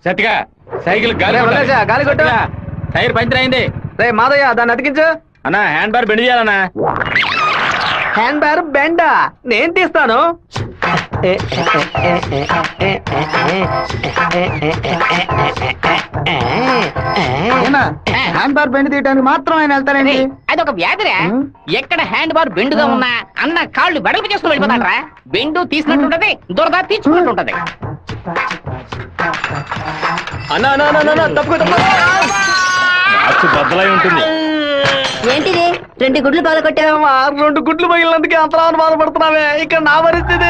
సత్తిగా cycle గాలి గాలి కొట్టు. టైర్ పంచర్ అయింది. రే మాదయ్య దాన్ని అతికించు. అన్న హ్యాండ్ బార్ బెండ్ చేయాలన్నా. హ్యాండ్ బ్యార్ బెండా నేను తీస్తాను. హ్యాండ్ బార్ బెండ్ తీయడానికి మాత్రం ఆయన వెళ్తారండి. అది ఒక వ్యాధిరా. ఎక్కడ హ్యాండ్ బార్ బెండుగా ఉన్నా అన్న కాళ్ళు వెడల్పు చేసుకుని వెళ్ళిపోతాడరా. బెండు తీసినట్టుంటది, దురద తీర్చుకున్నట్టుంటది. అన్న తప్పు బద్దలై ఉంటుంది. ఏంటిది 2 గుడ్లు బాగా కొట్టావా? 2 గుడ్లు పగిలినందుకే అంతలా బాధపడుతున్నావే. ఇక్కడ నా పరిస్థితి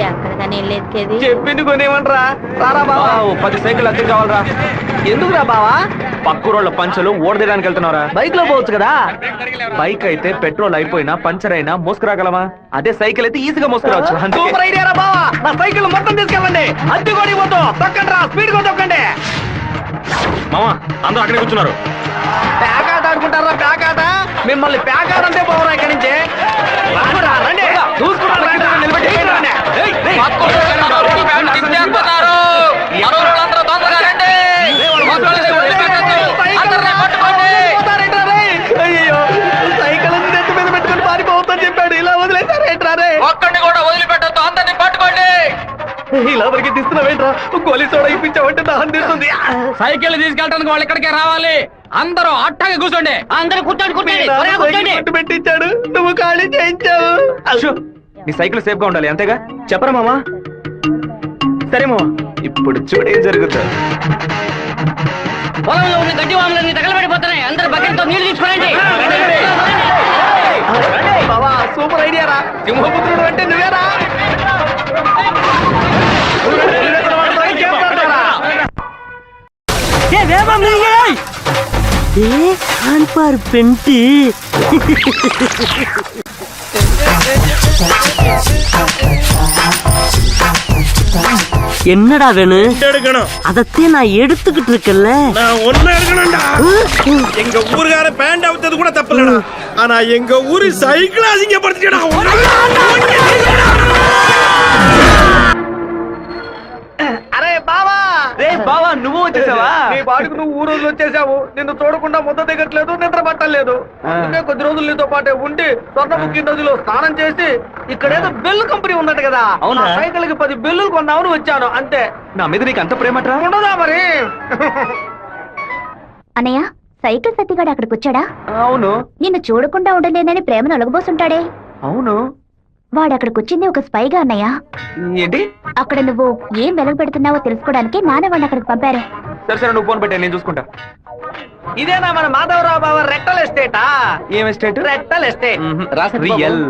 ఎక్కడికని వెళ్ళేది? చెప్పింది కొనేమంటరా? రారా బావా, 10 సైకిల్ అద్దె కావాలరా. ఎందుకురా బావా? పక్కూరోళ్ళ పంచలు ఓడదేయడానికి వెళ్తున్నారా? బైక్ లో పోవచ్చు కదా. బైక్ అయితే పెట్రోల్ అయిపోయినా పంచర్ అయినా మోసుకురాగలమా? అదే సైకిల్ అయితే ఈజీగా మోసుకురావచ్చు. సూపర్ ఐడియా రా బావా. నా సైకిల్ మొత్తం తీసుకెళ్ళండి. అద్దె కూడా ఇవ్వద్దు. తొక్కండి రా, స్పీడ్ గా తొక్కండి. మామా అందరూ అక్కడే కూర్చున్నారు. ప్యాకాట ఆడుకుంటారా? ప్యాకాట మిమ్మల్ని ప్యాకాట అంటే పోవరా ఇక్కడి నుంచి. రండి అయ్యో సైకిల్ నెత్తి మీద పెట్టుకుని పారిపోవద్దని చెప్పాడు. ఇలా వదిలేసారేంట్రా? రే ఒక్కడిని కూడా వదిలిపెట్టద్దు, అందరినీ పట్టుకోండి. ఇలా వరకు తీస్తున్నావేంట్రా? గోలీ సోడా ఇప్పించావంటే దాహం తీస్తుంది. సైకిల్ తీసుకెళ్ళడానికి వాళ్ళు ఇక్కడికే రావాలి. అందరూ అట్టాగే కూర్చోండి. అందరూ కూర్చోండి. పెట్టించాడు, నువ్వు ఖాళీ చేయించావు. నీ సైకిల్ సేఫ్ గా ఉండాలి అంతేగా? చెప్పరా మామా? సరే మామా, ఇప్పుడు చూడు ఏం జరుగుతుంది. పొలంలో ఉన్న గడ్డి వాములన్నీ తగలబడిపోతున్నాయి. అందరూ బకెట్తో నీళ్లు తీసుకురండి. బావా సూపర్ ఐడియా రా. సింహపుత్రుడు అంటే నువ్వేరా? பெண்டி என்னடா வேணும்? அதத்தே நான் எடுத்துக்கிட்டு இருக்கேன்ல. நான் ஒண்ணு எடுக்கணும்டா. எங்க ஊருக்கார பேண்ட் அவுத்தது கூட தப்பில்லடா. ஆனா எங்க ஊரு சைக்கிள் அசிங்கப்படுத்திட்டா. అరే బావా, రే బావా నువ్వు వచ్చేసావా? నీ బాడుకు నువ్వు ఊరోజు వచ్చేసావు. నిన్ను చూడకుండా ముద్ద దిగట్లేదు, నిద్ర పట్టలేదు. అందుకే కొద్ది రోజులు నీతో పాటే ఉండి స్వర్ణముఖి నదిలో స్నానం చేసి ఇక్కడేదో బెల్లు కంపెనీ ఉన్నట్టు కదా, అవునా? సైకిల్ కి 10 బెల్లులు కొన్నామని వచ్చాను అంతే. నా మీద నీకు అంత ప్రేమట్రా? ఉండదా మరి? అన్నయ్య సైకిల్ సత్తిగాడు అక్కడికి వచ్చాడా? అవును. నిన్ను చూడకుండా ఉండలేదని ప్రేమను అలగబోసుంటాడే. అవును. వాడు అక్కడికి వచ్చింది ఒక స్పైగా అన్నయ్య. ఏంటి? అక్కడ నువ్వు ఏం వెలగ పెడుతున్నావో తెలుసుకోవడానికి నాన్న వాడిని అక్కడికి పంపారు. సరే నువ్వు ఫోన్ పెట్టా, నేను చూసుకుంటా. ఇదేనా మన మాధవరావు బావ రెట్టల్ ఎస్టేటా? ఏం ఎస్టేట్? రెట్టల్ ఎస్టేట్. రియల్.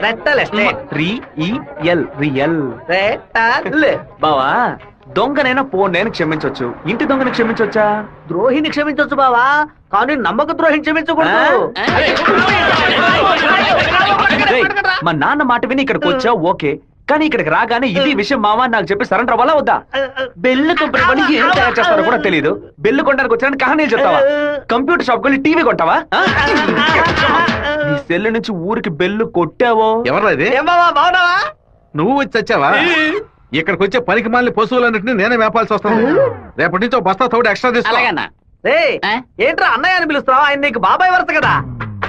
రెట్టల్ ఎస్టేట్. రియల్. రెట్టల్. బావా దొంగనైనా ఫోన్ నేను క్షమించవచ్చు, ఇంటి దొంగని క్షమించవచ్చా? ద్రోహిని క్షమించవచ్చు బావా, కానీ నమ్మక ద్రోహిని క్షమించకూడదు. రేయ్, మా నాన్న మాట విని ఇక్కడికి వచ్చా ఓకే, కానీ ఇక్కడికి రాగానే ఇది విషయం మావా నాకు చెప్పి సరెండర్ అవ్వాలా వద్దా? బెల్లు కంపెనీ పని ఏం తయారు చేస్తారో కూడా తెలియదు. బెల్లు కొనడానికి వచ్చానని కహానీలు చెప్తావా? కంప్యూటర్ షాప్ కొని టీవీ కొంటావా? నీ సెల్ నుంచి ఊరికి బెల్లు కొట్టావో? ఎవరా ఇది? ఏం బావా బావున్నావా? నువ్వు వచ్చి వచ్చావా? ఇక్కడికి వచ్చే పనికి మాలిన పశువులన్నింటినీ నేనే మేపాల్సి వస్తాను. రేపటి నుంచి బస్తా తోడు ఎక్స్ట్రా తీసుకో. ఏంట్రా అన్నయ్య అని పిలుస్తావు? ఆయన నీకు బాబాయ్ వరస కదా.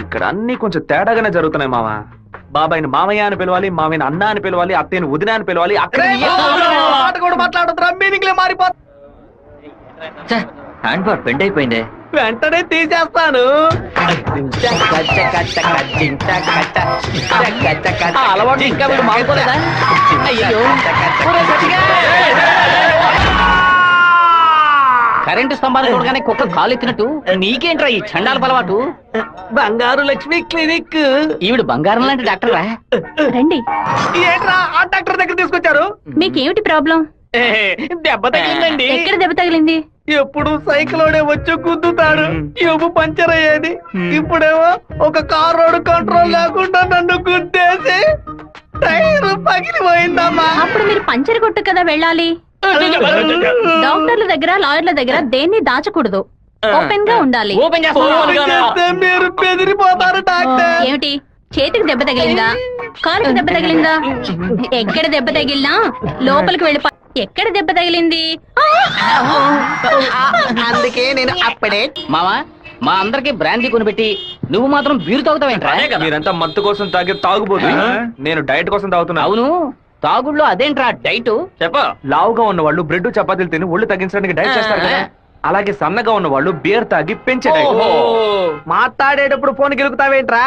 ఇక్కడ అన్ని కొంచెం తేడాగానే జరుగుతున్నాయి మావా. బాబాయిని మామయ్య అని పిలవాలి, మామయ్యని అన్న అని పిలవాలి, అత్తయ్యని వదిన అని పిలవాలి. అక్కడ మాట్లాడుతున్నా, మీనింగ్లే మారిపోతా. హ్యాండ్ బార్ బెండ్ అయిపోయింది. వెంటనే తీసేస్తాను. అలవాటు ఇంకా వీడు మానుకోలేదా? అయ్యో కరెంటు స్తంభాలు చూడగానే కుక్క కాలు ఎత్తినట్టు నీకేంట్రా ఈ చండాల అలవాటు? బంగారు లక్ష్మి క్లినిక్. ఈవిడ బంగారం లాంటి డాక్టర్ రా. రండి. ఏంట్రా ఆ డాక్టర్ దగ్గర తీసుకొచ్చారు? మీకేమిటి ప్రాబ్లం? దెబ్బ తగిలిందండి. ఎక్కడ దెబ్బ తగిలింది? ఎప్పుడు సైకిలోనే వచ్చి గుద్దుతాడు, ఎవ్వు పంచర్ అయ్యేది. ఇప్పుడేమో ఒక కార్ రోడ్ కంట్రోల్ లేకుండా నన్ను గుద్దేసి టైర్ పగిలిపోయిందమ్మా. అప్పుడు మీరు పంచర్ కొట్టు కదా వెళ్ళాలి. డాక్టర్ల దగ్గర లాయర్ల దగ్గర దేన్ని దాచకూడదు, ఓపెన్ గా ఉండాలి. ఓపెన్ చేస్తే మీరు బెదిరిపోతారు డాక్టర్. ఏమిటి చేతికి దెబ్బ తగిలిందా, కాలుకి దెబ్బ తగిలిందా? ఎక్కడ దెబ్బ తగిలినా లోపలికి వెళ్ళి ఎక్కడ దెబ్బ తగిలింది? అందుకే నేను అప్పుడే మావా మా అందరికి బ్రాందీ కొనిపెట్టి నువ్వు మాత్రం బీరు తాగుతావేంట్రా? మీరంతా మత్తు కోసం తాగే తాగుబోతు, నేను డైట్ కోసం తాగుతున్నా. అవును, తాగుళ్ళో అదేంట్రా డైట్? చెప్ప లావుగా ఉన్న వాళ్ళు బ్రెడ్ చపాతీలు తిని ఒళ్ళు తగ్గించడానికి డైట్ చేస్తారు కదా, అలాగే సన్నగా ఉన్న వాళ్ళు బియర్ తాగి పెంచే డైట్. మాట్లాడేటప్పుడు ఫోన్ గెలుకుతావేంట్రా?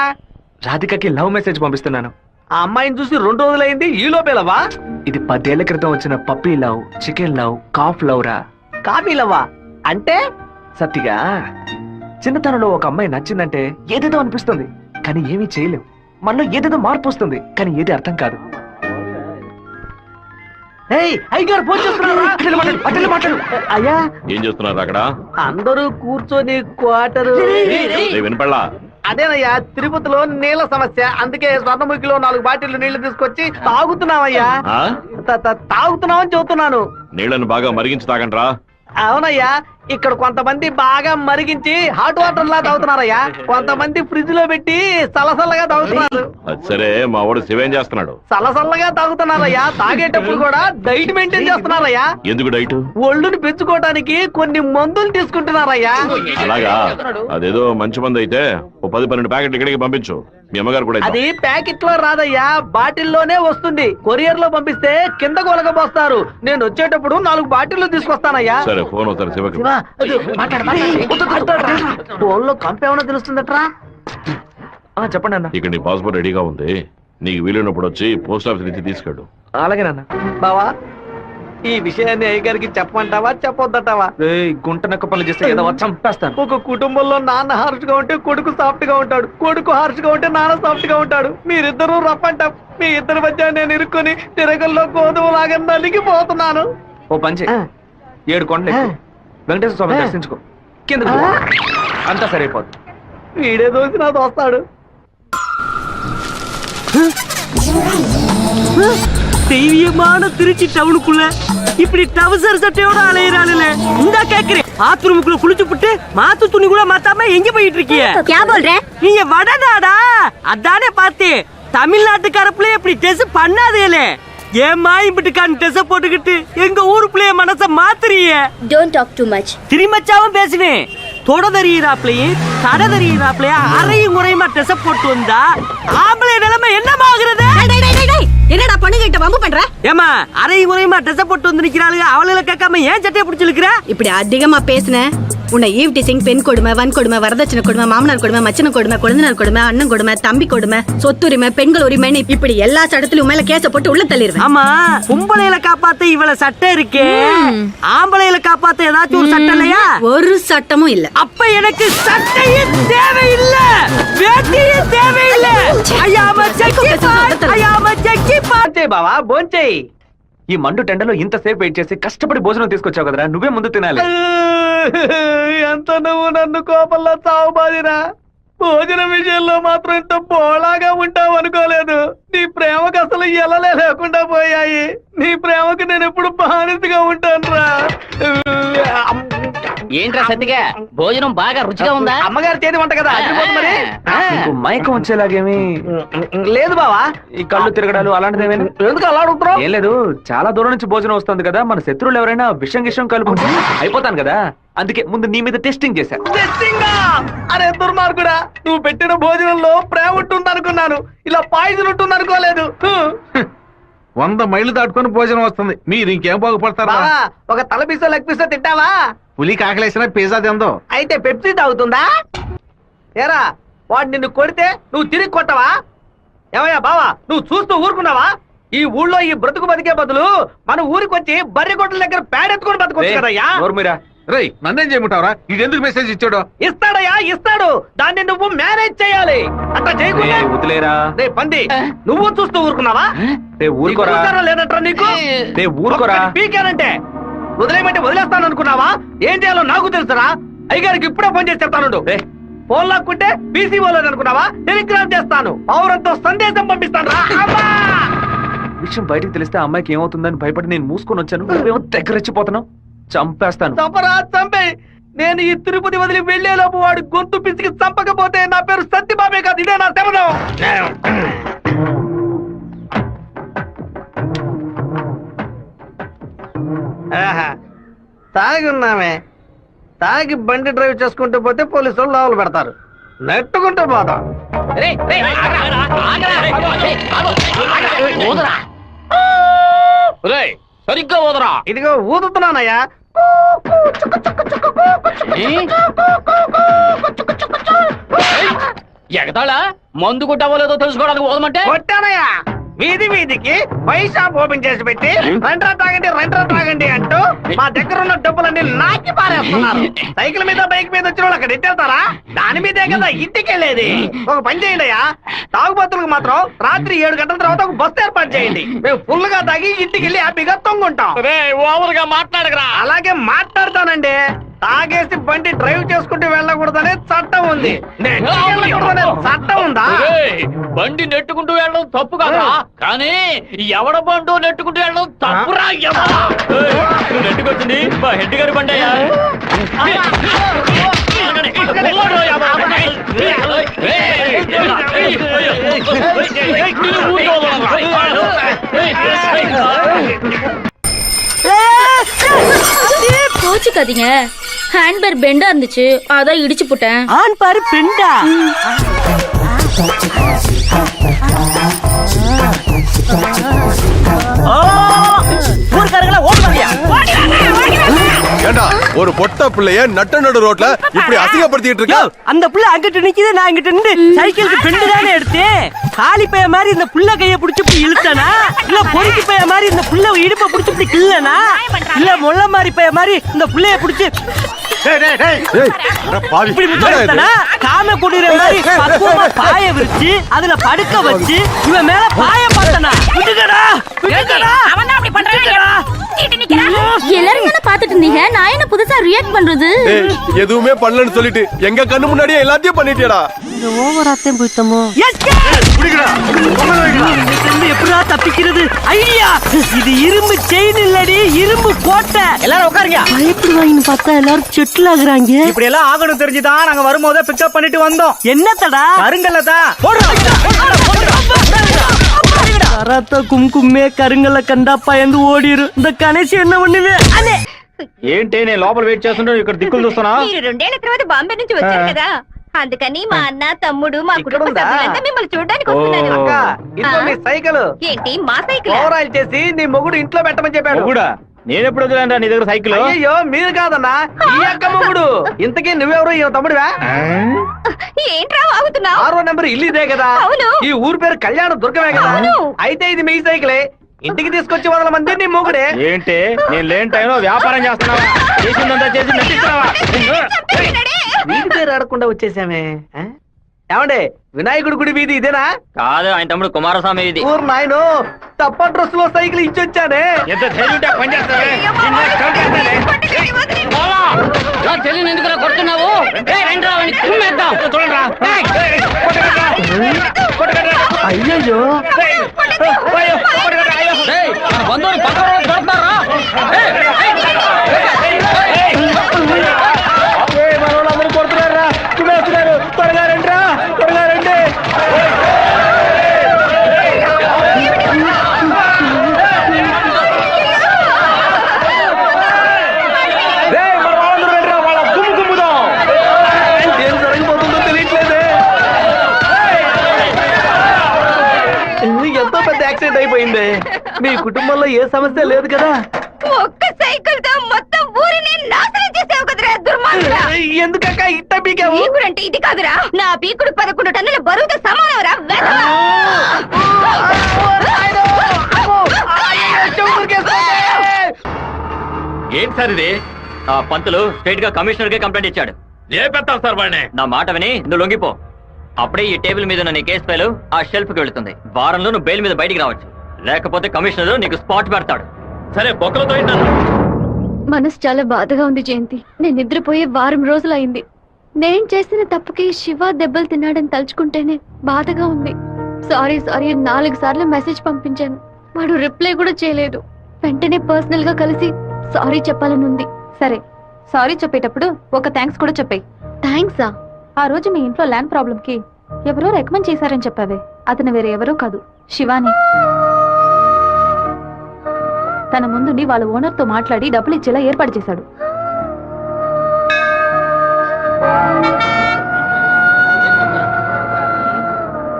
రాధికకి లవ్ మెసేజ్ పంపిస్తున్నాను. ఆ అమ్మాయిని చూసి 2 రోజులైంది, ఈ లోపేలవా? ఇది 10 ఏళ్ల క్రితం వచ్చిన puppy love, chicken love, calf love రా. కాపీలవ్వా అంటే? సత్తిగా చిన్నతనంలో ఒక అమ్మాయి నచ్చిందంటే ఏదేదో అనిపిస్తుంది, కానీ ఏమీ చేయలేం. మనలో ఏదేదో మార్పు వస్తుంది, కానీ ఏది అర్థం కాదు. అయ్యగారు ఫోన్ చేస్తున్నారా? మాట్లాడు. అయ్యా ఏం చేస్తున్నారు అక్కడ? అందరూ కూర్చొని క్వార్టరు. వినపడలా? అదేనయ్యా, తిరుపతిలో నీళ్ళ సమస్య, అందుకే స్వర్ణముఖిలో 4 బాటిల్ నీళ్లు తీసుకొచ్చి తాగుతున్నామయ్యా. ఆ? తాగుతున్నామని చెబుతున్నాను. నీళ్లను బాగా మరిగించి తాగండ్రా. అవునయ్యా, ఇక్కడ కొంతమంది బాగా మరిగించి హాట్ వాటర్ లా తాగుతున్నారయ్యా, కొంతమంది ఫ్రిడ్జ్ లో పెట్టి సలసల్లగా తాగుతున్నారు. అది సరే, మా వాడు శివేం చేస్తున్నాడు? సలసల్లగా తాగుతున్నారయ్యా. తాగేటప్పుడు కూడా డైట్ మెయింటైన్ చేస్తున్నారయ్యా. ఎందుకు డైట్? ఒళ్ళుని పెంచుకోవడానికి కొన్ని మందులు తీసుకుంటున్నారయ్యా. అలాగా? అదేదో మంచి మంది అయితే ఓ 10-12 ప్యాకెట్లు ఇక్కడికి పంపించు. మీ అమ్మగారు కూడా ఇద్దాం. అది ప్యాకెట్ లో రాదయ్యా, బాటిల్లోనే వస్తుంది. కొరియర్ లో పంపిస్తే కింద కొలగబోస్తారు. నేను వచ్చేటప్పుడు 4 బాటిల్లు తీసుకొస్తానయ్యా. సరే, ఫోన్ అవుతారు శివకి. ఫోన్ లో కంపేమన్నా తెలుస్తుందట్రా? చెప్పండి అన్న. ఇక్కడ నీ పాస్పోర్ట్ రెడీగా ఉంది, నీకు వీలైనప్పుడు వచ్చి పోస్ట్ ఆఫీస్ నుంచి తీసుకెళ్ళు. అలాగే నాన్న. బావా, ఈ విషయాన్ని అయ్యగారికి చెప్పమంటావా చెప్పొద్దటావా? గుంట నక్క పనులు చేస్తే ఏదో చంపేస్తాను. ఒక కుటుంబంలో నాన్న హార్ష్ గా ఉంటే కొడుకు సాఫ్ట్ గా ఉంటాడు, కొడుకు హార్ష్ గా ఉంటే నాన్న సాఫ్ట్ గా ఉంటాడు. మీరిద్దరూ రఫ్ అంట. మీ ఇద్దరి మధ్య నేను ఇరుక్కొని తిరగల్లో గోధుమలాగా నలిగిపోతున్నాను. ఓ పంచే, 7 కొండలు ఎక్కు. వెంకటేశ్వర స్వామి దర్శించుకో, కిందకు పో. అంతా సరైపోద్ది. వీడే దోసి నా దోస్తాడు. தெய்வீகமான திருச்சி டவுனுக்குள்ள இப்படி டவுசர் சட்டையோட அலையிறாளுல இந்த கேக்குறேன். பாத்ரூமுக்குள்ள குளிச்சு புட்டு மாத்து துணி கூட மாத்தாம எங்க போயிட்டு இருக்கீங்க? क्या बोल रहे? நீங்க வடநாடா? அதானே பார்த்தேன். தமிழ்நாட்டுக்காரப்புல இப்படி டெஸ் பண்ணாதேலே. ஏம்மா இப்படிக்கான டெஸ் போட்டுக்கிட்டு எங்க ஊருக்குள்ளே மனச மாத்துறீங்க? Don't talk too much. திரும்பச்சாவும் பேசுவேன். தொட தறியிறாப்லையும் தட தறியிறாப்லையும் அரையும் முறையுமா டெஸ் போட்டு வந்தா ஆம்பளை நிலைமை என்னமாகிறது? என்னடா பொண்ணுகிட்ட வம்பு பண்ற? ஏமா அரையும் முறையுமா டெஸ் போட்டு வந்து நிக்கிறாளுங்க, அவளை கேட்காம ஏன் சட்டையை பிடிச்சிருக்கிற? இப்படி அதிகமா பேசுன உன்னை ஈவ் டீசிங், பெண் கொடுமை, வன் கொடுமை, வரதட்சணை கொடுமை, மாமனார் கொடுமை, மச்சன கொடுமை, குழந்தைனார் கொடுமை, அண்ணன் கொடுமை, தம்பி கொடுமை, சொத்துரிமை, பெண்கள் உரிமைன்னு இப்படி எல்லா சட்டத்திலும் மேல கேஸ போட்டு உள்ள தள்ளிடுவேன். ஆமா, பொம்பளையில காப்பாத்த இவ்வளவு சட்டை இருக்கே, ஆம்பளையில காப்பாத்த ஏதாச்சும் ஒரு சட்டம் இல்லையா? ஒரு சட்டமும் இல்ல. அப்ப எனக்கு சட்டையும் தேவையில்லை, வேட்டியும் தேவையில்லை. భోంచేయి బావా, భోంచేయి. ఈ మండు టెండలో ఇంతసేపు వెయిట్ చేసి కష్టపడి భోజనం తీసుకొచ్చావు కదరా, నువ్వే ముందు తినాలి. ఎంత నువ్వు నన్ను కోపంలో చావు బాదిరా. భోజనం విషయంలో మాత్రం ఇంత బోళాగా ఉంటావు అనుకోలేదు. నీ ప్రేమకు అసలు ఎలలే లేకుండా పోయాయి. నీ ప్రేమకు నేను ఎప్పుడు బానిసగా ఉంటాను రా. ఏంట్రా సత్తిగా, భోజనం బాగా రుచిగా ఉందా? అమ్మగారి చేతి వంట కదా, అదిరిపోతుంది మరి. నీకు మైకం వచ్చేలాగేమి లేదు బావా. ఈ కళ్ళు తిరగడాలు అలాంటిదేమైనా? ఎందుకు అలా అడుగుతున్నావు? ఏం లేదు, చాలా దూరం నుంచి భోజనం వస్తుంది కదా, మన శత్రువులు ఎవరైనా విషం గిషం కలుపుకుంటే అయిపోతాను కదా, అందుకే ముందు నీ మీద టెస్టింగ్ చేశా. టెస్టింగా? అరే దుర్మార్గుడా, నువ్వు పెట్టిన భోజనంలో ప్రేమ ఉంటుంది అనుకున్నాను, ఇలా పాయిజన్ ఉంటుంది అనుకోలేదు. 100 మైళ్ళు దాటుకొని భోజనం వస్తుంది, మీరు ఇంకేం బాగుపడతారా? బావా, ఒక తల పీసో లెగ్ పీసో తింటావా? పులి కాకలేసిన పిజ్జా తిందో. అయితే పెప్సీ తాగుతుందా? ఏరా, వాడు నిన్ను కొడితే నువ్వు తిరిగి కొట్టవా? ఏమయ్యా బావా, నువ్వు చూస్తూ ఊరుకున్నావా? ఈ ఊళ్ళో ఈ బ్రతుకు బతికే బదులు మన ఊరికి వచ్చి బర్రె కొట్టల దగ్గర పేడెత్తుకొని బతకొచ్చు కదయ్యా. నోర్మీరా. రేయ్, నన్నేం చేయమంటావరా? ఇది ఎందుకు మెసేజ్ ఇచ్చాడు? ఇస్తాడయ్యా, ఇస్తాడు. దాన్ని నువ్వు మేనేజ్ చేయాలి. అట్లా చేయకుండా వదిలేరా. రే పంది, నువ్వు చూస్తూ ఊరుకున్నావా? ఊరుకోరా. లేదంటారా నీకు? ఊరుకోరా. పీకానంటే వదిలేయమంటే వదిలేస్తాను అనుకున్నావా? ఏం చేయాలో నాకు తెలుసురా. అయ్యగారికి ఇప్పుడే ఫోన్ చేసి చెప్తాను. ఫోన్ లాక్కుంటే పీసీఓ అనుకున్నావా? టెలిగ్రామ్ చేస్తాను, పౌరంతో సందేశం పంపిస్తాను రా. విషయం బయటకు తెలిస్తే అమ్మాయికి ఏమవుతుందని భయపడి నేను మూసుకొని వచ్చాను, నువ్వేమో దగ్గరెచ్చిపోతున్నావు. చంపేస్తాను. చంపరా, చంపే. నేను ఈ తిరుపతి వదిలి వెళ్లేలోపు వాడు గొంతు పిసికి చంపకపోతే నా పేరు సత్యబాబే కాదు, ఇదే నా శపథం. తాగి ఉన్నామే, తాగి బండి డ్రైవ్ చేసుకుంటూ పోతే పోలీసు వాళ్ళు లోపల పెడతారు, నెట్టుకుంటూ పోతాం. సరిగ్గా వదరా. ఇదిగో ఊదుతున్నానయ్యా. ఎగతాళా మందు కొట్టవలేదో తెలుసుకోవడానికి పోదమంటే కొట్టానయ్యా. వీధి వీధికి వైన్ షాప్ ఓపెన్ చేసి పెట్టి రెండ్రా తాగండి అంటూ మా దగ్గర ఉన్న డబ్బులన్నీ నాకి పారేస్తున్నారు. సైకిల్ మీద బైక్ మీద వచ్చిన వాళ్ళు అక్కడ ఎట్టేస్తారా? దాని మీదే కదా ఇంటికి వెళ్ళేది. ఒక పని చేయండి అయ్యా, తాగుబోతులకు మాత్రం రాత్రి 7 గంటల తర్వాత ఒక బస్సు ఏర్పాటు చేయండి. మేము ఫుల్ గా తాగి ఇంటికి వెళ్ళి హ్యాపీగా తొంగుంటాం. ఓవర్గా మాట్లాడగరా. అలాగే మాట్లాడతానండి. తాగేసి బండి డ్రైవ్ చేసుకుంటూ వెళ్ళకూడదనే చట్టం ఉంది. వెళ్ళకూడదనే చట్టం ఉందా? బండి నెట్టుకుంటూ వెళ్ళడం తప్పు కదా, కానీ ఎవడ బండు నెట్టుకుంటూ వెళ్ళడం తప్పురా. నెట్టుకొచ్చింది మా హెడ్ గారి బండి అయ్యా. கோச்சுக்காதீங்க, ஹேண்ட்பேர் பெண்டா இருந்துச்சு, அதான் இடிச்சு போட்டேன். ஆண் பாரு பெண்டா. ஊருக்காரங்களா ஓடுவாங்க. ஏண்டா ஒரு பொட்ட பிள்ளைய நட்ட நடு ரோட்ல இப்படி அசிங்கப்படுத்திட்டு இருக்க? அந்த புள்ள அங்கிட்டு நிக்குது, நான் இங்கிட்டு நின்று சைக்கிளுக்கு பெண்டு தானே எடுத்தேன். காலி பைய மாதிரி இந்த புள்ள கைய புடிச்சு இப்படி இழுத்தனா, இல்ல பொறுக்கி பைய மாதிரி இந்த புள்ள இடுப்ப புடிச்சு இப்படி கிள்ளனா, இல்ல முள்ள மாதிரி பைய மாதிரி இந்த புள்ளைய புடிச்சு இப்படி முத்தனா, காம குடிற மாதிரி பக்குவமா பாய விரிச்சு அதுல படுக்க வச்சு இவன் மேல பாய பார்த்தனா. விட்டுடா விட்டுடா, அவன் அப்படி பண்றானே. எல்லாரும் என்ன பாத்துட்டு இருந்தீங்க, நான் என்ன புதுசா ரியாக்ட் பண்றது? எதுவுமே பண்ணலன்னு சொல்லிட்டு எங்க கண்ணு முன்னாடியே எல்லாத்தையும் பண்ணிட்டியடா. இந்த ஓவராத்தையும் போய்த்தமோ. எப்படா தப்பிக்கிறது? ஐடியா, இது இரும்பு செயின் இல்லடி, இரும்பு கோட்டை. எல்லாரும் உட்காருங்க. பயப்படுவாங்கன்னு பார்த்தா எல்லாரும் செட்டில் ஆகுறாங்க. இப்படி எல்லாம் ஆகணும் தெரிஞ்சுதான் நாங்க வரும்போதே பிக்கப் பண்ணிட்டு வந்தோம். என்னத்தடா? கருங்கல்லதா கராத்தா கும்கும்மே கருங்கல்ல கண்டா பயந்து ஓடிரு. இந்த கணேசி என்ன பண்ணுவே? ఏంటి నేను లోపల వెయిట్ చేస్తుంటే ఇక్కడ దిక్కులు చూస్తున్నా. మీరు 2 ఏళ్ల తర్వాత బాంబే నుంచి వచ్చారు కదా, అందుకని మా అన్న తమ్ముడు మా కుటుంబ సభ్యులంతా మిమ్మల్ని చూడడానికి వస్తున్నారు. ఇదిగో నీ సైకిల్. ఏంటి మా సైకిల్? ఓవర్ ఆయిల్ చేసి నీ మొగుడు ఇంట్లో పెట్టమని చెప్పాడు. కూడా నేను ఎప్పుడు వదిలేంటా నీ దగ్గర సైకిల్? అయ్యో మీరు కాదన్నా, ఈ అక్క మొగుడు. ఇంతకీ నువ్వెవరు? ఈ తమ్ముడివా? ఏంట్రా వాగుతున్నావు? 6వ నెంబర్ ఇల్లు ఇదే కదా? అవును. ఈ ఊరు పేరు కళ్యాణ దుర్గమే కదా? అయితే ఇది మీ సైకిలే. ఇంటికి తీసుకొచ్చి 100 మంది నీ మొగుడే. ఏంటి నేను లేని టైంలో వ్యాపారం చేస్తున్నావా? చేసిందంతా చేసి నటిస్తున్నావా? వీడి పేరు ఆడకుండా వచ్చేసామే. ఏమండే, వినాయకుడి గుడి వీధి ఇదేనా? కాదు, ఆయన తమ్ముడు కుమారస్వామి ఇది. ఊరు నాయను, తప్ప డ్రెస్ లో సైకిల్ ఇచ్చొచ్చానే. తెలియని ఎందుకు కొడుతున్నావు? అయ్యో బంధువులు పక్కన దొరుకుతారా? మనోళ్ళందరూ కొడుతున్నారా? వస్తున్నారు, త్వరగా రండి, త్వరగా రండి. ఎంతో పెద్ద యాక్సిడెంట్ అయిపోయింది. మీ కుటుంబంలో ఏ సమస్య లేదు కదా? ఒక్క సైకిల్ తో మొత్తం ఊరిని నాశనం చేసావు కదరా దుర్మార్గుడా. ఎందుకక్క ఇట్ట పీకావు? పీకుడంటే ఇది కాదురా, నా పీకుడు 11 టన్నుల బరువుతో సమానవరా. ఏంటి సార్ ఇది? ఆ పంతులు స్ట్రైట్ గా కమిషనర్ కే కంప్లైంట్ ఇచ్చాడు. ఏ పెడతావు సార్ వాడిని? నా మాట విని నువ్వు లొంగిపో. అప్పుడే ఈ టేబుల్ మీద ఉన్న నీ కేసు ఫైలు ఆ షెల్ఫ్ కి వెళుతుంది. వారంలో నువ్వు బెయిల్ మీద బయటికి రావచ్చు, లేకపోతే కమిషనర్ నీకు స్పాట్ పెడతాడు. సరే బొక్కలతో ఏంటన్నా? మనసు చాలా బాధగా ఉంది జయంతి. నేను నిద్రపోయే వారం రోజులైంది. నేను చేసిన తప్పుకి శివ దెబ్బలు తిన్నాడని తలుచుకుంటేనే బాధగా ఉంది. సారీ 4 సార్లు మెసేజ్ పంపించాను, వాడు రిప్లై కూడా చేయలేదు. వెంటనే పర్సనల్ గా కలిసి సారీ చెప్పాలనుంది. సరే, సారీ చెప్పేటప్పుడు ఒక థ్యాంక్స్ కూడా చెప్పేయి. థ్యాంక్సా? ఆ రోజు మీ ఇంట్లో ల్యాండ్ ప్రాబ్లం కి ఎవరో రికమెండ్ చేశారని చెప్పావే, అతను వేరే ఎవరో కాదు, శివాని. తన ముందుండి వాళ్ళ ఓనర్ తో మాట్లాడి డబ్బులు ఇచ్చేలా ఏర్పాటు చేశాడు.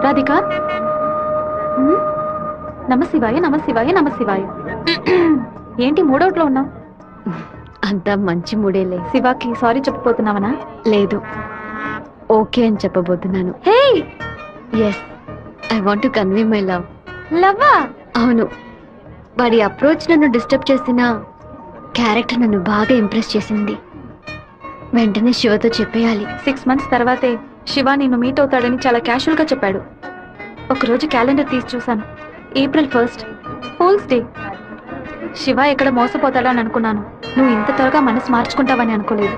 రాధిక, నమశివాయ నమశివాయ నమశివాయ. ఏంటి మూడోట్లో ఉన్నావు? అంతా మంచి మూడేలే. శివాకి సారీ చెప్పబోతున్నావనా? లేదు, ఓకే అని చెప్పబోతున్నాను. Hey, yes, I want to convey my love. లవ్వా? అవును, వాడి అప్రోచ్ నన్ను డిస్టర్బ్ చేసిన క్యారెక్టర్ నన్ను బాగా ఇంప్రెస్ చేసింది. వెంటనే శివతో చెప్పేయాలి. 6 months తర్వాతే శివ నిన్ను మీట్ అవుతాడని చాలా క్యాషువల్ గా చెప్పాడు. ఒకరోజు క్యాలెండర్ తీసి చూశాను. April 1st, fools day. Shiva ఎక్కడ మోసపోతాడని అనుకున్నాను. నువ్వు ఇంత త్వరగా మనసు మార్చుకుంటావని అనుకోలేదు.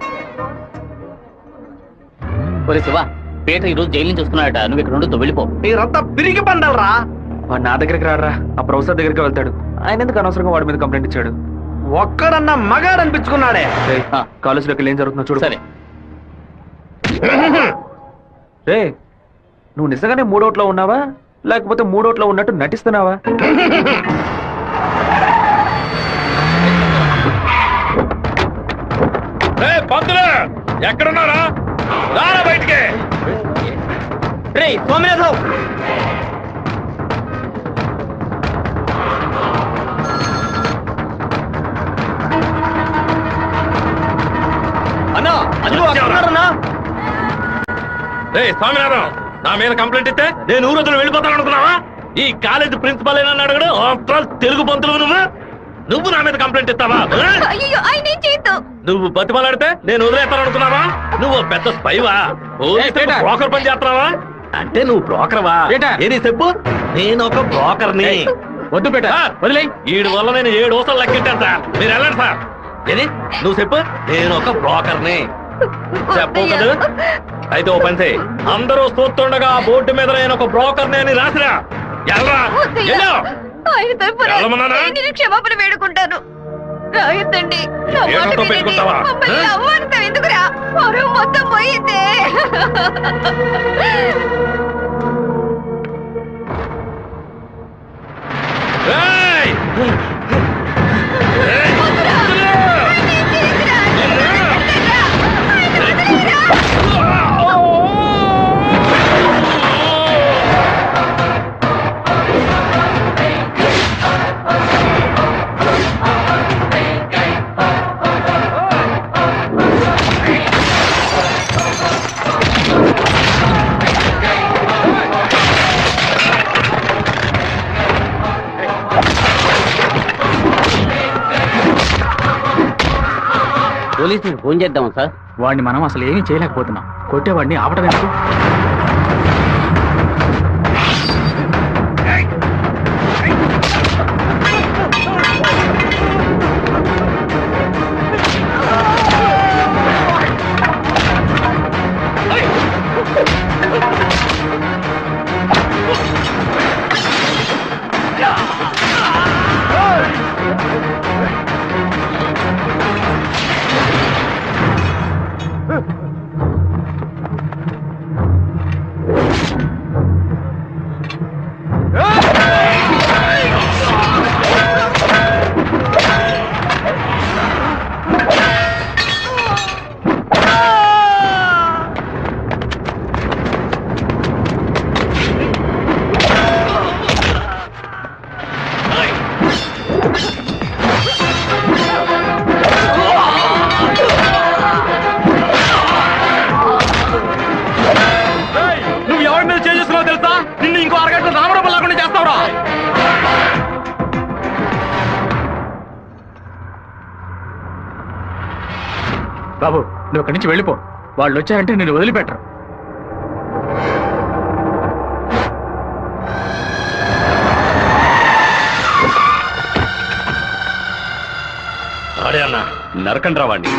శివ, పీటర్ ఈ రోజు జైలు నుంచి వస్తున్నాడట. నువ్వు ఇక్కడ ఉండొద్దు, వెళ్ళిపో. మీరంతా పిరికి పండాలరా. వాడు నా దగ్గరికి రాడరా, ఆ ప్రొఫెసర్ దగ్గరికి వెళ్తాడు. ఆయన ఎందుకు అనవసరంగా వాడి మీద కంప్లైంట్ ఇచ్చాడు? ఒక్కడన్నా మగాడు అనిపించుకున్నాడే. కాలేజీలోకి ఏం జరుగుతుందో చూడు. సరే. రే, నువ్వు నిజంగానే మూడోట్లో ఉన్నావా లేకపోతే మూడోట్లో ఉన్నట్టు నటిస్తున్నావా? పంతులు ఎక్కడున్నారా? రారా బయటికి. రే సోమేశ్వరం, అన్నా, అదిగో అక్కడ ఉన్నారన్నా. రే స్వామినారాయణ, నా మీద కంప్లైంట్ ఇస్తే నేను ఊరొద్దులు వెళ్ళిపోతాను అనుకున్నావా? ఈ కాలేజ్ ప్రిన్సిపల్ ఏనా అడగడు? తెలుగు పంతులు నువ్వు నా మీద కంప్లైంట్ ఇస్తావా? అయ్యో ఆయన ఏం చేయొద్దు. నువ్వు బతిమలాడితే నేను వదిలేస్తాను అనుకున్నావా? నువ్వు పెద్ద స్పైవా? బ్రోకర్ పని చేస్తున్నావా? అంటే నువ్వు బ్రోకర్వా? ఏది చెప్పు. నేను ఒక బ్రోకర్ని. వద్దు పేట, వదిలే. వీడి వల్ల నేను 7 ఊసలు లెక్కెట్టాను సార్. మీరు వెళ్ళండి సార్. ఏది నువ్వు చెప్పు. నేను ఒక బ్రోకర్ని చెప్పు కదా. అయితే ఓ పని చేయి, అందరూ చూస్తుండగా ఆ బోర్డు మీద నేను ఒక బ్రోకర్ని అని రాసిరా. ఎల్రా, ఎల్లో. ఆయన తరపున వెళ్ళమన్నానా? నేను క్షమాపణ వేడుకుంటాను. రాయొద్దండి. నా మాట ఏడుతో వినండి. పెట్టుకుంటావా? మమ్మల్ని అవమానిస్తావు ఎందుకురా? పరువు మొత్తం పోయిందే. ఏయ్! ఏయ్! పోలీసులకు ఫోన్ చేద్దామా సార్? వాడిని మనం అసలు ఏమీ చేయలేకపోతున్నాం. కొట్టేవాడిని ఆపడం ఎందుకు? నువ్వు ఎవరి మీద చేసుకున్నావు తెలుసా? నిన్ను ఇంకో అరగంట రామరూపం లేకుండా చేస్తావురా. బాబు, నువ్వు అక్కడి నుంచి వెళ్ళిపో. వాళ్ళు వచ్చారంటే నేను వదిలిపెట్టరు. ఆడే అన్న నరకండి రావాడిని.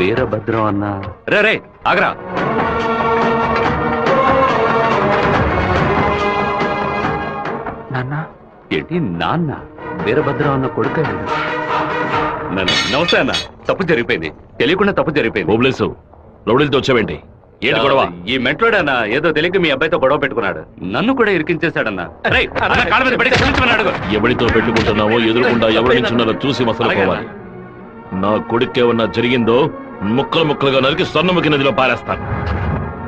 వీరభద్రం అన్న. రే రే ఆగరా. నాన్న ఏంటి నాన్న? వీరభద్రం అన్న కొడుకు. నమస్తే అన్న. తప్పు జరిగిపోయింది, తెలియకుండా తప్పు జరిగిపోయింది. ఓబ్లేసు రౌడీలతో వచ్చావేంటి? ఏంటి గొడవ? ఈ మెంట్లోడన్నా ఏదో తెలియక మీ అబ్బాయితో గొడవ పెట్టుకున్నాడు. నన్ను కూడా ఇరికించేశాడన్నా. రేయ్, అన్న కాళ్ళ మీద పడి క్షమించమన్నాడు. ఎవరితో పెట్టుకుంటున్నావో ఎదురుకుండా ఎవరి నుంచున్నారో చూసి మసలుకోవాలి. నా కొడుకేమన్నా జరిగిందో ముక్కలు ముక్కలుగా నరికి స్వర్ణముఖి నదిలో పారేస్తాను.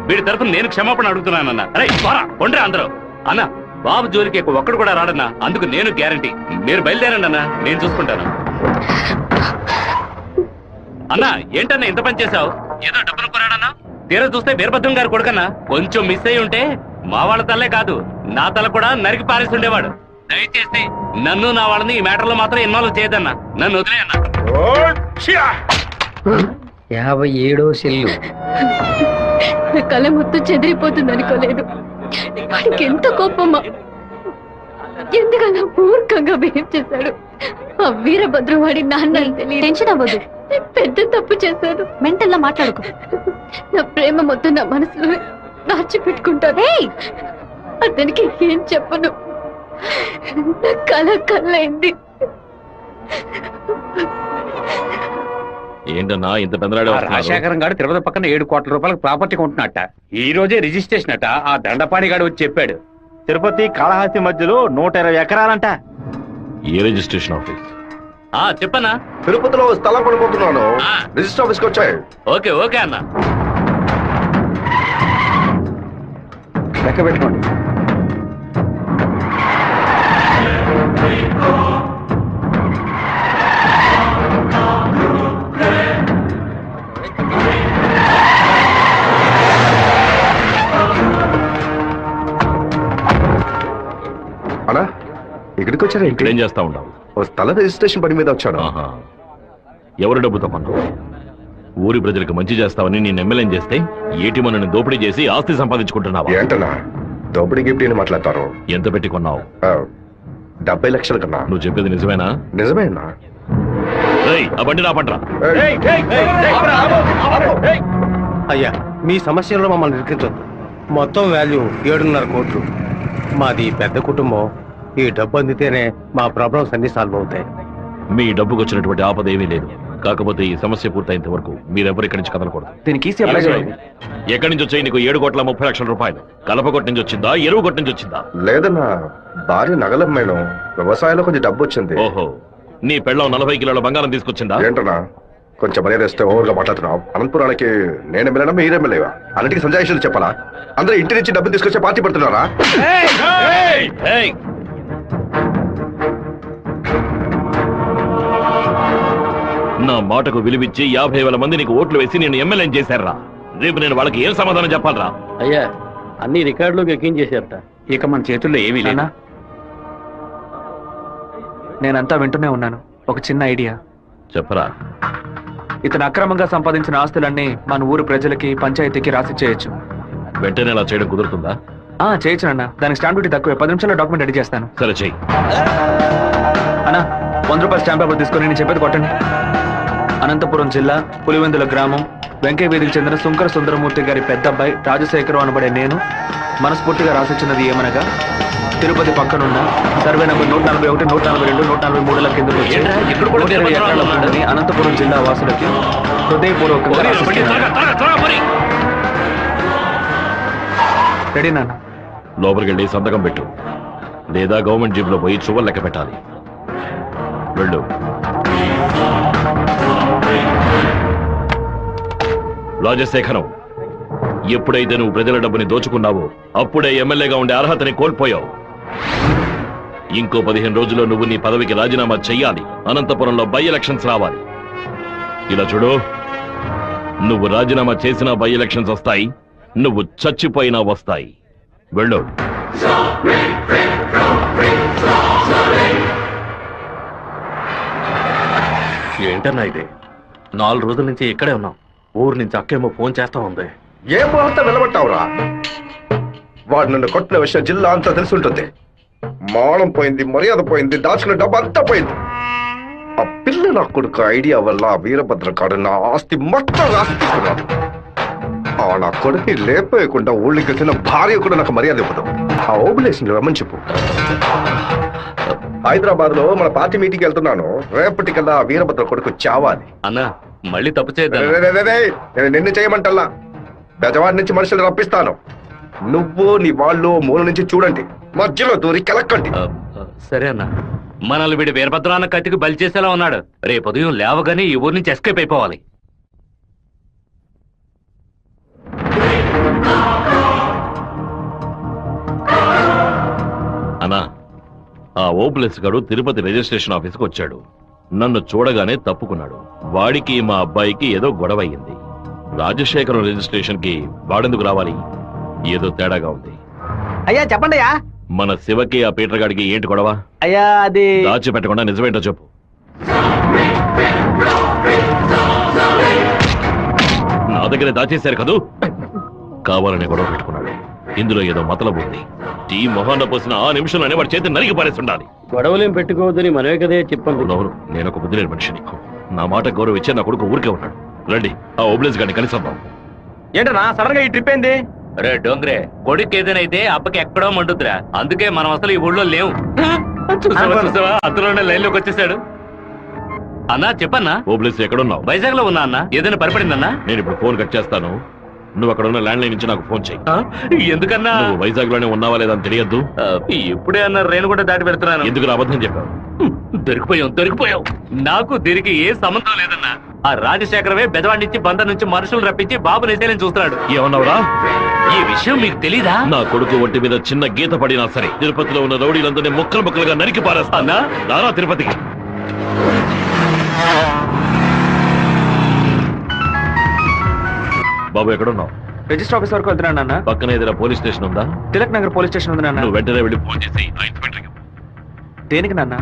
వీడి తరఫున నేను క్షమాపణ అడుగుతున్నానన్నా. రేయ్, పోరా, కొండ్రా అందరూ. అన్న, బాబు జోలికి ఒక్కడు కూడా రాడన్నా. అందుకు నేను గ్యారంటీ. మీరు బయలుదేరండి అన్నా, నేను చూసుకుంటాను. అన్నా, ఏంటన్నా ఇంత పని చేశావు? ఏదో డబ్బులు కొరాడన్నా. తీరా చూస్తే వీరభద్రం గారు కొడుకన్నా. కొంచెం మిస్ అయి ఉంటే మా వాళ్ళ తల్లే కాదు, నా తల కూడా నరికి పారేసి ఉండేవాడు. దయచేసి నన్ను నా వాళ్ళని ఈ మ్యాటర్ లో మాత్రం ఇన్వాల్వ్ చేయదన్నా. నన్ను వదిలేయన్నా. 57వ సెల్లు. కళ మొత్తం చెదిరిపోతుంది అనుకోలేదు. వాడికి ఎంత కోపమా, ఎందుకన్నా మూర్ఖంగా బిహేవ్ చేశాడు. ఆ వీరభద్రం వాడి నాన్న తెలియదు. టెన్షన్ అవ్వదు, పెద్ద తప్పు చేశాడు. మెంటల్లా మాట్లాడుకో. నా ప్రేమ మొత్తం నా మనసులో దాచిపెట్టుకుంటాను. అతనికి ఏం చెప్పను. నా కళ కళ్ళైంది. ఏంటన్నా ఇంత పెందరాడే వస్తున్నారు? రాజశేఖరం గారు తిరుపతి పక్కన 7 కోట్ల రూపాయలకు ప్రాపర్టీ కొంటున్నట్ట. ఈ రోజే రిజిస్ట్రేషన్ అట. ఆ దండపాణి గారు వచ్చి చెప్పాడు. తిరుపతి కాళహస్తి మధ్యలో 120 ఎకరాలంట. ఏ రిజిస్ట్రేషన్ ఆఫీస్? చెప్పన్నా. తిరుపతిలో స్థలం కొనుక్కుంటున్నాను. రిజిస్టర్ ఆఫీస్కి వచ్చాయి. ఓకే ఓకే అన్న. లెక్క పెట్టుకోండి. అన్నా, ఇక్కడికి వచ్చారా? ఇక్కడ ఏం చేస్తా ఉంటావు? ఓ స్థల రిజిస్ట్రేషన్ పని మీద వచ్చాను. ఆహా. ఎవరి డబ్బుతో కొన్నావు? ఊరి ప్రజలకు మంచి చేస్తావని నేను ఎమ్మెల్యేని చేస్తే ఏటి మనని దోపిడీ చేసి ఆస్తి సంపాదించుకుంటున్నావా? ఏంటన్నా దోపిడీ గిఫ్ట్ అని మాట్లాడతారు? ఎంత పెట్టి కొన్నావు? 70 లక్షల కన్నా. నువ్వు చెప్పేది నిజమేనా? నిజమేనా? ఆ బండి నా పంటరా. అయ్యా, మీ సమస్యలో మమ్మల్ని ఇరికించొద్దు. మొత్తం వాల్యూ 7.5 కోట్లు. మాది పెద్ద కుటుంబం. ఈ డబ్బు అందితేనే మా ప్రాబ్లమ్స్ అన్ని సాల్వ్ అవుతాయి. మీ డబ్బుకు వచ్చినటువంటి ఆపద ఏమీ లేదు. కాకపోతే ఈ సమస్య పూర్తయినంత వరకు మీరెవరు ఇక్కడి నుంచి కదలకూడదు. దీనికి ఈసీ అప్లై చేయండి. ఎక్కడి నుంచి వచ్చాయి నీకు 7,30,00,000 రూపాయలు? కలపగొట్టు నుంచి వచ్చిందా, ఎరువు కొట్టు నుంచి వచ్చిందా? లేదన్నా, భార్య నగలం మేడం. వ్యవసాయంలో కొంచెం డబ్బు వచ్చింది. ఓహో, నీ పెళ్ళం 40 కిలోల బంగారం తీసుకొచ్చిందా? ఏంటన్నా కొంచెం మర్యాద ఇస్తే ఓవర్గా మాట్లాడుతున్నావు. అనంతపురానికి నేను ఎమ్మెల్యేనా, మీరే ఎమ్మెల్యేవా? అన్నిటికీ సంజాయిషులు చెప్పాలా? అందరూ ఇంటి నుంచి డబ్బు తీసుకొచ్చే పార్టీ పెడుతున్నారా? నా మాటకు విలువిచ్చి 50,000 మంది నీకు ఓట్లు వేసి నేను ఎమ్మెల్యేని చేశారా? రేపు నేను వాళ్ళకి ఏం సమాధానం చెప్పాలరా? అయ్యా, అన్ని రికార్డులోకి ఎక్కించేశారట. ఇక మన చేతుల్లో ఏమీ లేనా? నేనంతా వింటూనే ఉన్నాను. ఒక చిన్న ఐడియా చెప్పరా. ఇతను అక్రమంగా సంపాదించిన ఆస్తులన్నీ మన ఊరు ప్రజలకి, పంచాయతీకి రాసి చేయొచ్చు. వెంటనే అలా చేయడం కుదురుతుందా? చేయొచ్చు అన్న. దానికి స్టాంప్ డ్యూటీ తక్కువ. 10 నిమిషాల్లో డాక్యుమెంట్ రెడీ చేస్తాను. సరే చెయ్యి. అన్నా, 100 రూపాయల స్టాంప్ పేపర్ తీసుకొని నేను చెప్పేది కొట్టండి. అనంతపురం జిల్లా పులివెందుల గ్రామం వెంకయ్య వీధికి చెందిన సుంకర సుందరమూర్తి గారి పెద్ద అబ్బాయి రాజశేఖరం అనబడే నేను మనస్ఫూర్తిగా రాసిచ్చినది ఏమనగా, తిరుపతి పక్కనున్న సర్వే నంబర్ 141, 142, 143 కింద వచ్చి 120 ఎకరాల భూమిని అనంతపురం జిల్లా వాసులకి హృదయపూర్వకంగా రాసిస్తున్నాను. రెడీ నాన్న? లోపలికి వెళ్ళి సంతకం పెట్టు, లేదా గవర్నమెంట్ జీబులో పోయి చువ్వలు లెక్క పెట్టాలి. వెళ్ళు. రాజశేఖరం, ఎప్పుడైతే నువ్వు ప్రజల డబ్బుని దోచుకున్నావో అప్పుడే ఎమ్మెల్యేగా ఉండే అర్హతని కోల్పోయావు. ఇంకో 15 రోజుల్లో నువ్వు నీ పదవికి రాజీనామా చెయ్యాలి. అనంతపురంలో బై ఎలక్షన్స్ రావాలి. ఇలా చూడు, నువ్వు రాజీనామా చేసినా బై ఎలక్షన్స్ వస్తాయి, నువ్వు చచ్చిపోయినా వస్తాయి. వెళ్ళు. ఏంటన్నా ఇది? 4 రోజుల నుంచి ఇక్కడే ఉన్నాం. ఊరు నుంచి అక్కేమో ఫోన్ చేస్తా ఉంది. ఏం ముహూర్తం నిలబట్టావురా? వాడు నన్ను కొట్టిన విషయం జిల్లా అంతా తెలిసి ఉంటుంది. మానం పోయింది, మర్యాద పోయింది, దాచుకున్న డబ్బు అంతా పోయింది. ఆ పిల్ల నా కొడుకు ఐడియా వల్ల ఆ వీరభద్ర కాడు నా ఆస్తి మొత్తం రాసిస్తున్నాడు. ఆ నా కొడుకుని లేపేయకుండా ఊళ్ళకి వచ్చిన భార్య కూడా నాకు మర్యాద ఇవ్వదు. ఆ ఓబులేషన్ రమ్మని చెప్పు. హైదరాబాద్ లో మన పార్టీ మీటింగ్ వెళ్తున్నాను. రేపటికల్లా ఆ వీరభద్ర కొడుకు చావాలి. అన్నా, మళ్ళీ తప్పు చేయద్దా? నేను నిన్ను చేయమంటల్లా. బెజవాడి నుంచి మనుషులు రప్పిస్తాను. నువ్వు నీ వాళ్ళు మూల నుంచి చూడండి, మధ్యలో దూరి కెలక్కండి. సరే అన్న. మనల్ని వీడి వీరభద్రాన్న కత్తికి బలి చేసేలా ఉన్నాడు. రేపు ఉదయం లేవగానే ఈ ఊరి నుంచి ఎస్కేప్ అయిపోవాలి. అన్నా, ఆ ఓప్లెస్ గడు తిరుపతి రిజిస్ట్రేషన్ ఆఫీస్కి వచ్చాడు. నన్ను చూడగానే తప్పుకున్నాడు. వాడికి మా అబ్బాయికి ఏదో గొడవ అయ్యింది. రాజశేఖరం రిజిస్ట్రేషన్ కి వాడెందుకు రావాలి? ఏదో తేడాగా ఉంది. అయ్యా చెప్పండి అయ్యా. మన శివకి ఆ పీటర్ గాడికి ఏంటి గొడవ? అయ్యా అది దాచిపెట్టకుండా నిజమేంటో చెప్పు. నా దగ్గర దాచేశారు కదూ. కావాలనే గొడవ పెట్టుకున్నాడు. ఇందులో ఏదో మతలబు ఉంది. టీ మొహాన్న పోసిన ఆ నిమిషంలోనే వాడి చేతి నరికి పారేసి ఉండాలి. గొడవలేం పెట్టుకోవద్దని మనమే కదే చెప్పండి. అవునవును, నేను ఒక బుద్ధి లేని మనిషిని. నా మాట గౌరవం ఇచ్చే నా కొడుకు ఊరికే ఉన్నాడు. రండి, ఆ ఓబ్లేస్ గారిని కలిసొద్దాం. ఏంటన్నా సడన్ గా ఈ ట్రిప్ ఏంది? రే డోంగ్రే, కొడుకు ఏదైతే అప్పకి ఎక్కడో మండుద్రా. అందుకే మనం అసలు ఈ ఊళ్ళో లేవు. చూసావా అందులోనే లైన్ లోకి వచ్చేసాడు. అన్నా చెప్పన్నా. ఓబ్లేస్ ఎక్కడున్నావు? వైజాగ్ లో ఉన్నా అన్న. ఏదైనా పరిపడిందన్నా? నేను ఇప్పుడు ఫోన్ కట్ చేస్తాను. నువ్వు అక్కడ ఉన్న ల్యాండ్ లైన్ నుంచి నాకు ఫోన్ చేయి. ఎందుకన్నా? నువ్వు వైజాగ్ లోనే ఉన్నావా లేదా అని తెలియద్దు. ఇప్పుడే అన్న రేణు కూడా దాటి పెడుతున్నాను. ఎందుకు అబద్ధం చెప్పావు? దొరికిపోయావు. నాకు దీనికి ఏ సంబంధం లేదన్నా. ఆ రాజశేఖరమే బెదవాడి నుంచి బందర్ నుంచి మనుషులు రప్పించి బాబు నిజాలని చూస్తున్నాడు. ఏమన్నావురా? ఈ విషయం మీకు తెలీదా? నా కొడుకు ఒంటి మీద చిన్న గీత పడినా సరే తిరుపతిలో ఉన్న రౌడీలందరినీ ముక్కలు ముక్కలుగా నరికి పారేస్తానా? రారా తిరుపతికి. బాబు ఎక్కడున్నావు? రిజిస్టర్ ఆఫీస్ వరకు వెళ్తున్నాను నాన్న. పక్కన ఏదైనా పోలీస్ స్టేషన్ ఉందా? తిలక్ నగర్ పోలీస్ స్టేషన్ ఉంది నాన్న. నువ్వు వెంటనే వెళ్ళి ఫోన్ చేసి ఆ ఇన్స్పెక్టర్కి. దేనికి నాన్న?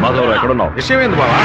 మాధవరావు ఎక్కడున్నావు? విషయం ఏంది బావా?